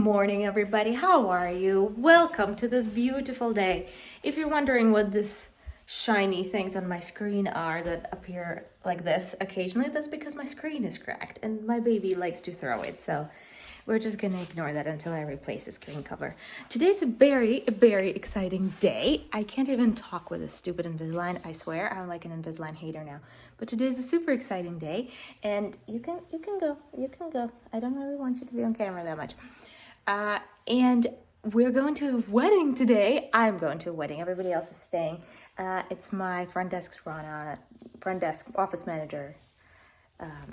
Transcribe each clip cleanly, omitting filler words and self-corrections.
morning, everybody. How are you? Welcome to this beautiful day. If you're wondering what this shiny things on my screen are that appear like this occasionally, that's because my screen is cracked and my baby likes to throw it. So we're just gonna ignore that until I replace the screen cover. Today's a very exciting day. I can't even talk with this stupid Invisalign. I swear, I'm like an Invisalign hater now. But today's a super exciting day, and you can go. I don't really want you to be on camera that much. And we're going to a wedding today. I'm going to a wedding. Everybody else is staying. It's my front desk office manager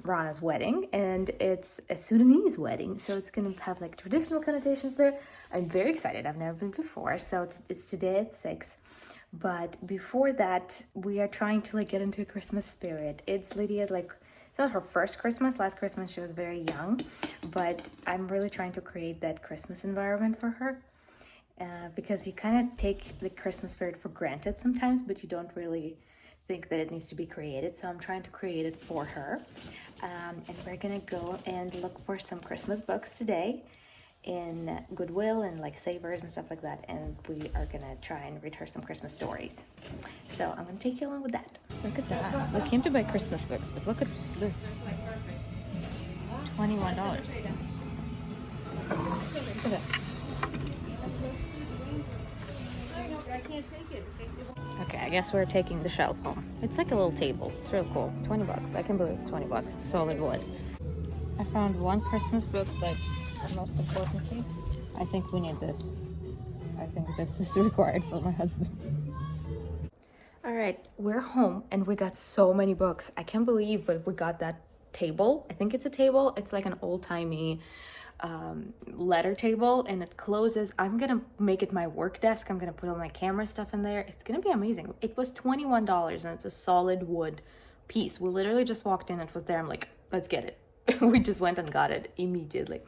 Rana's wedding, and it's a Sudanese wedding, so it's gonna have like traditional connotations there. I'm very excited. I've never been before, so it's today at 6. But before that, we are trying to like get into a Christmas spirit. It's Lydia's it's not her first Christmas. Last Christmas she was very young, but I'm really trying to create that Christmas environment for her. Because you kind of take the Christmas spirit for granted sometimes, but you don't really think that it needs to be created. So I'm trying to create it for her. And we're gonna go and look for some Christmas books today in Goodwill and like Savers and stuff like that. And we are gonna try and read her some Christmas stories. So I'm gonna take you along with that. Look at that. We came to buy Christmas books, but look at this. $21. Look at that. Okay, I guess we're taking the shelf home. It's like a little table. It's real cool. $20. I can believe it's $20. It's solid wood. I found one Christmas book, but most importantly, I think we need this. I think this is required for my husband. All right, we're home and we got so many books. I can't believe that we got that table. I think it's a table. It's like an old-timey letter table, and it closes. I'm gonna make it my work desk. I'm gonna put all my camera stuff in there. It's gonna be amazing. It was $21 and it's a solid wood piece. We literally just walked in, it was there. I'm like, let's get it. We just went and got it immediately.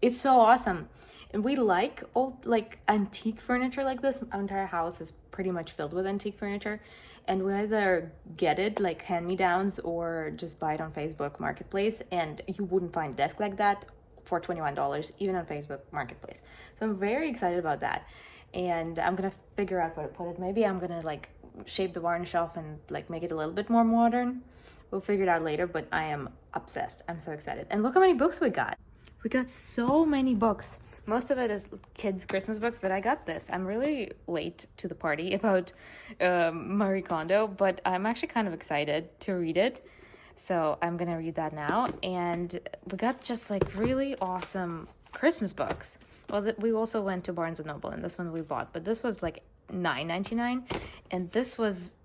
It's so awesome. And we like old antique furniture like this. Our entire house is pretty much filled with antique furniture, and we either get it like hand-me-downs or just buy it on Facebook Marketplace, and you wouldn't find a desk like that for $21 even on Facebook Marketplace. So I'm very excited about that, and I'm gonna figure out where to put it. Maybe I'm gonna like shape the varnish off and like make it a little bit more modern. We'll figure it out later, but I am obsessed. I'm so excited. And look how many books we got. We got so many books. Most of it is kids' Christmas books, but I got this. I'm really late to the party about Marie Kondo, but I'm actually kind of excited to read it. So I'm gonna read that now. And we got just like really awesome Christmas books. Well, we also went to Barnes & Noble, and this one we bought, but this was like $9.99, and this was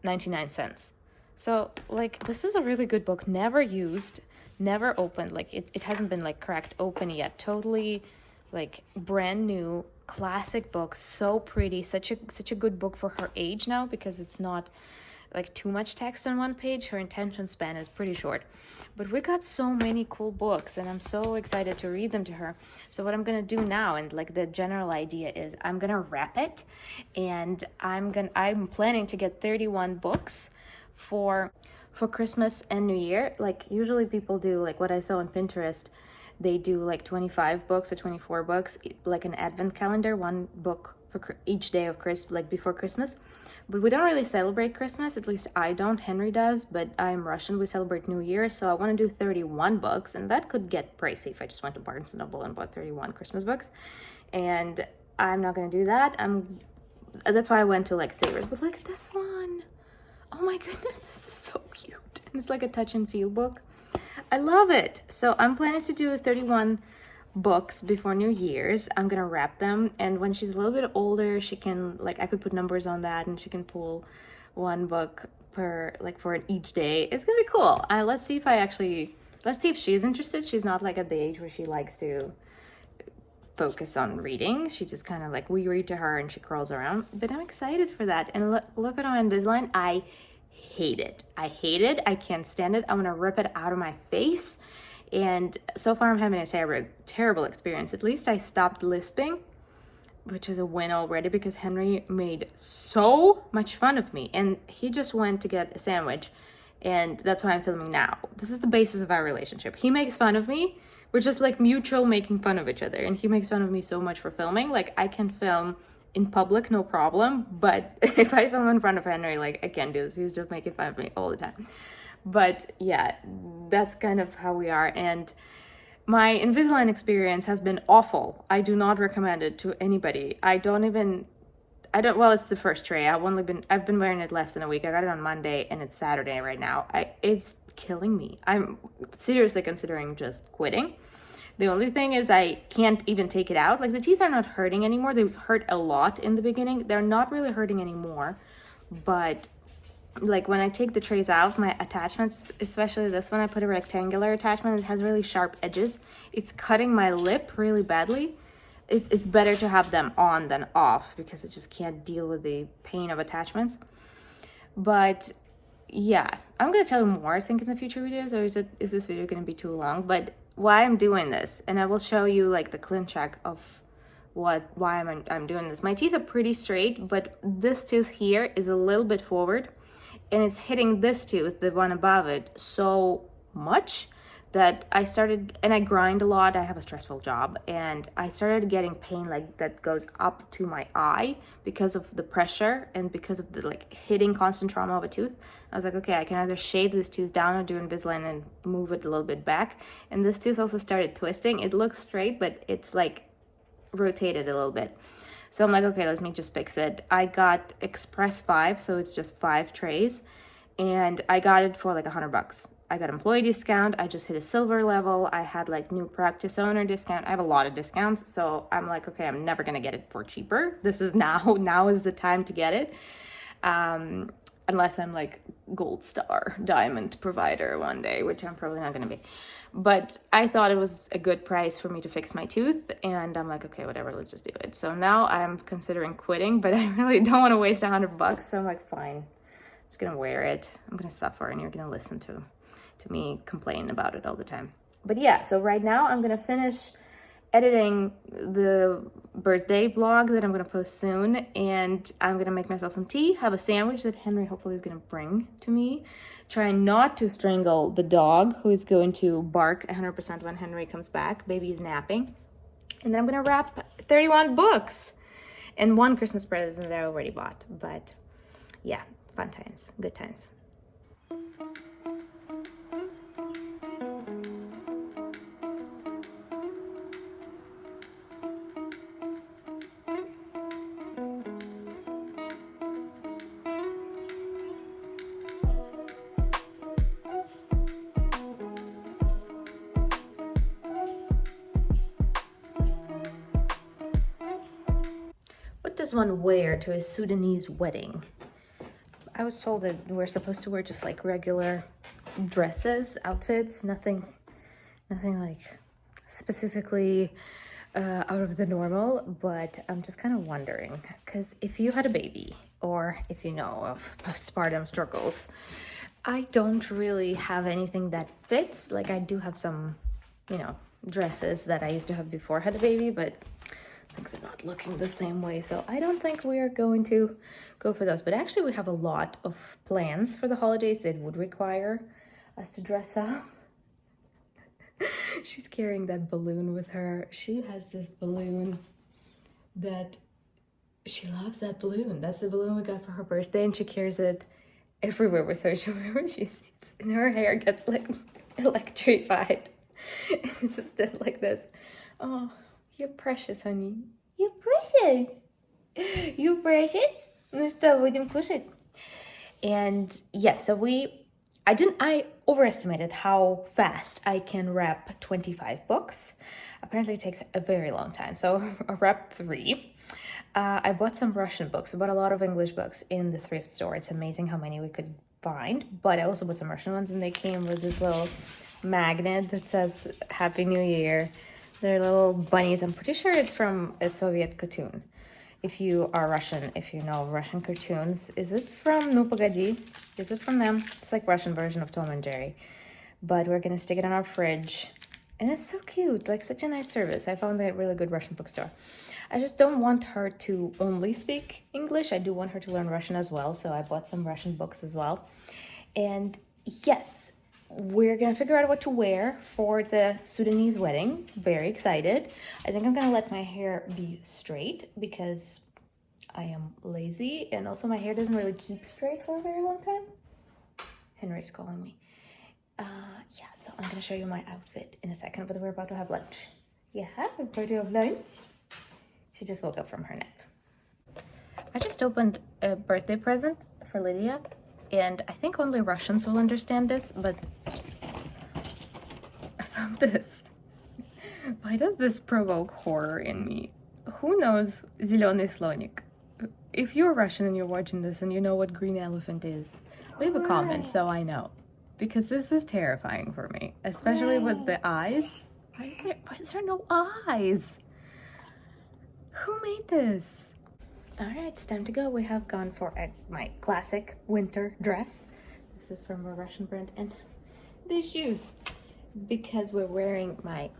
99 cents. So like, this is a really good book, never used, never opened. Like it hasn't been like cracked open yet. Totally like brand new classic book. So pretty, such a good book for her age now, because it's not like too much text on one page. Her attention span is pretty short, but we got so many cool books and I'm so excited to read them to her. So what I'm gonna do now, and like the general idea is, I'm gonna wrap it, and I'm planning to get 31 books for Christmas and New Year. Like usually people do like what I saw on Pinterest, they do like 25 books or 24 books, like an advent calendar, one book for each day of Christmas, like before Christmas. But we don't really celebrate Christmas, at least I don't. Henry does, but I'm Russian. We celebrate New Year, so I want to do 31 books, and that could get pricey if I just went to Barnes & Noble and bought 31 Christmas books. And I'm not going to do that. That's why I went to like Savers. But look at this one. Oh my goodness, this is so cute. And it's like a touch and feel book. I love it. So I'm planning to do 31 books before New Year's. I'm gonna wrap them, and when she's a little bit older, she can like, I could put numbers on that, and she can pull one book per like for each day. It's gonna be cool. Let's see if she's interested. She's not like at the age where she likes to focus on reading. She just kind of like, we read to her and she crawls around, but I'm excited for that. And look at my Invisalign. I hate it. I can't stand it. I'm gonna rip it out of my face. And so far I'm having a terrible experience. At least I stopped lisping, which is a win already, because Henry made so much fun of me, and he just went to get a sandwich, and that's why I'm filming now. This is the basis of our relationship. He makes fun of me, we're just like mutual making fun of each other. And he makes fun of me so much for filming. Like I can film in public, no problem. But if I film in front of Henry, like I can't do this. He's just making fun of me all the time. But yeah, that's kind of how we are. And my Invisalign experience has been awful. I do not recommend it to anybody. Well, it's the first tray. I've been wearing it less than a week. I got it on Monday and it's Saturday right now. It's killing me. I'm seriously considering just quitting. The only thing is I can't even take it out. Like the teeth are not hurting anymore. They hurt a lot in the beginning. They're not really hurting anymore. But like when I take the trays out, my attachments, especially this one, I put a rectangular attachment. It has really sharp edges. It's cutting my lip really badly. It's better to have them on than off because it just can't deal with the pain of attachments. But yeah, I'm gonna tell you more, I think, in the future videos, or is this video gonna be too long? But why I'm doing this, and I will show you like the clean check of why I'm doing this. My teeth are pretty straight, but this tooth here is a little bit forward, and it's hitting this tooth, the one above it, so much that I started, and I grind a lot. I have a stressful job, and I started getting pain like that goes up to my eye because of the pressure and because of the like hitting constant trauma of a tooth. I was like, okay, I can either shave this tooth down or do Invisalign and move it a little bit back. And this tooth also started twisting. It looks straight, but it's like rotated a little bit. So I'm like, okay, let me just fix it. I got Express 5, so it's just 5 trays, and I got it for like $100. I got employee discount. I just hit a silver level. I had like new practice owner discount. I have a lot of discounts. So I'm like, okay, I'm never going to get it for cheaper. This is now is the time to get it. Unless I'm like gold star diamond provider one day, which I'm probably not going to be. But I thought it was a good price for me to fix my tooth. And I'm like, okay, whatever, let's just do it. So now I'm considering quitting, but I really don't want to waste $100. So I'm like, fine, I'm just going to wear it. I'm going to suffer and you're going to listen to me complain about it all the time. But yeah, so right now I'm gonna finish editing the birthday vlog that I'm gonna post soon, and I'm gonna make myself some tea, have a sandwich that Henry hopefully is gonna bring to me, try not to strangle the dog who is going to bark 100% when Henry comes back. Baby is napping. And then I'm gonna wrap 31 books and 1 Christmas present that I already bought. But yeah, fun times, good times. What does one wear to a Sudanese wedding? I was told that we're supposed to wear just like regular dresses, outfits, nothing like specifically out of the normal, but I'm just kind of wondering, because if you had a baby or if you know of postpartum struggles, I don't really have anything that fits. Like I do have some, dresses that I used to have before I had a baby, but things are not looking the same way, so I don't think we are going to go for those. But actually we have a lot of plans for the holidays that would require us to dress up. She's carrying that balloon with her. She has this balloon that she loves. That balloon, that's the balloon we got for her birthday, and she carries it everywhere with her. Wherever she sits, and her hair gets like electrified. It's just like this. Oh, you're precious, honey. You're precious. You precious? Ну что, будем кушать? And yes, so I overestimated how fast I can wrap 25 books. Apparently it takes a very long time. So I wrapped 3. I bought some Russian books. We bought a lot of English books in the thrift store. It's amazing how many we could find. But I also bought some Russian ones, and they came with this little magnet that says Happy New Year. They're little bunnies. I'm pretty sure it's from a Soviet cartoon. If you are Russian, if you know Russian cartoons, is it from Ну Погоди? Is it from them? It's like Russian version of Tom and Jerry. But we're gonna stick it on our fridge. And it's so cute, like such a nice service. I found a really good Russian bookstore. I just don't want her to only speak English. I do want her to learn Russian as well. So I bought some Russian books as well. And yes, we're gonna figure out what to wear for the Sudanese wedding. Very excited. I think I'm gonna let my hair be straight because I am lazy, and also my hair doesn't really keep straight for a very long time. Henry's calling me. Yeah, so I'm gonna show you my outfit in a second, but we're about to have lunch. Yeah, we're about to have lunch. She just woke up from her nap. I just opened a birthday present for Lydia, and I think only Russians will understand this, but I found this. Why does this provoke horror in me? Who knows Зеленый слоник? If you're Russian and you're watching this and you know what green elephant is, leave a comment so I know. Because this is terrifying for me, especially with the eyes. Why is there no eyes? Who made this? All right, it's time to go. We have gone for my classic winter dress. This is from a Russian brand. And these shoes, because we're wearing my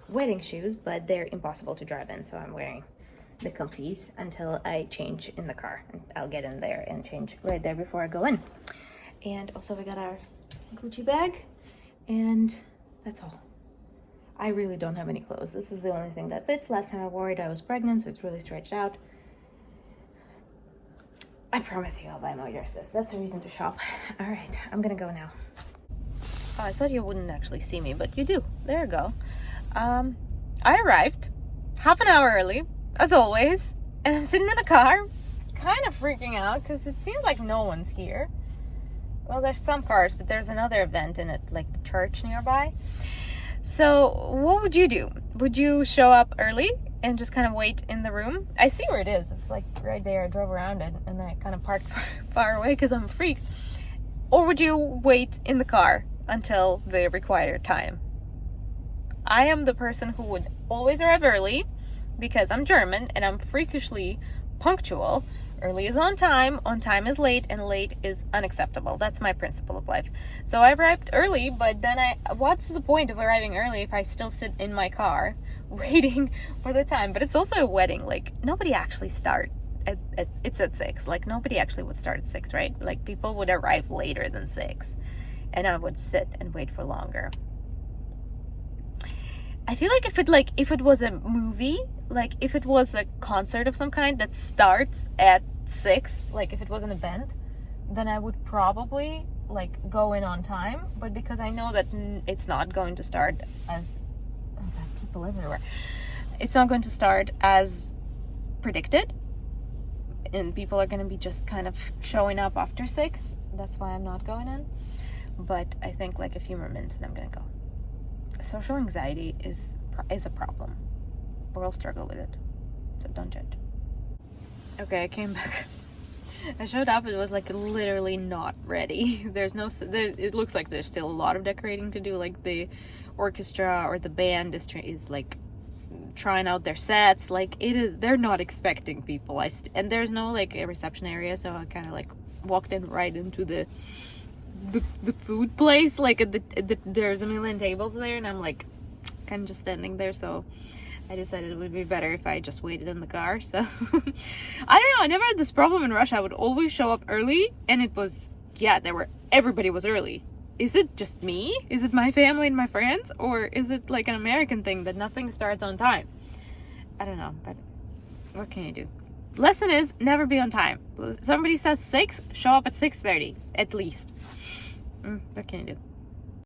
wedding shoes, but they're impossible to drive in. So I'm wearing the comfies until I change in the car. And I'll get in there and change right there before I go in. And also we got our Gucci bag, and that's all. I really don't have any clothes. This is the only thing that fits. Last time I wore it, I was pregnant, so it's really stretched out. I promise you I'll buy more dresses. That's a reason to shop. All right, I'm gonna go now. Oh, I thought you wouldn't actually see me, but you do. There you go. I arrived half an hour early, as always, and I'm sitting in the car, kind of freaking out because it seems like no one's here. Well, there's some cars, but there's another event in it, like a church nearby. So what would you do? Would you show up early and just kind of wait in the room? I see where it is. It's like right there. I drove around it and then I kind of parked far away because I'm a freak. Or would you wait in the car until the required time? I am the person who would always arrive early because I'm German and I'm freakishly punctual. Early is on time is late, and late is unacceptable. That's my principle of life. So I arrived early, but then what's the point of arriving early if I still sit in my car waiting for the time? But it's also a wedding. Like, nobody actually it's at 6. Like, nobody actually would start at 6, right? Like, people would arrive later than 6, and I would sit and wait for longer. I feel like if it was a movie, like if it was a concert of some kind that starts at 6, like if it was an event, then I would probably like go in on time. But because I know that it's not going to start as people everywhere, it's not going to start as predicted, and people are going to be just kind of showing up after 6. That's why I'm not going in. But I think like a few more minutes and I'm going to go. Social anxiety is a problem. We all struggle with it, so don't judge. Okay, I came back. I showed up. It was like literally not ready. It looks like there's still a lot of decorating to do. Like the orchestra or the band is like trying out their sets. Like it is. They're not expecting people. And there's no like a reception area, so I kind of like walked in right into the food place. Like there's a million tables there, and I'm like kind of just standing there. So I decided it would be better if I just waited in the car. So I don't know, I never had this problem in Russia. I would always show up early, and it was everybody was early. Is it just me? Is it my family and my friends, or is it like an American thing that nothing starts on time? I don't know, but what can you do? Lesson is never be on time. Somebody says 6, show up at 6:30 at least. What can you do?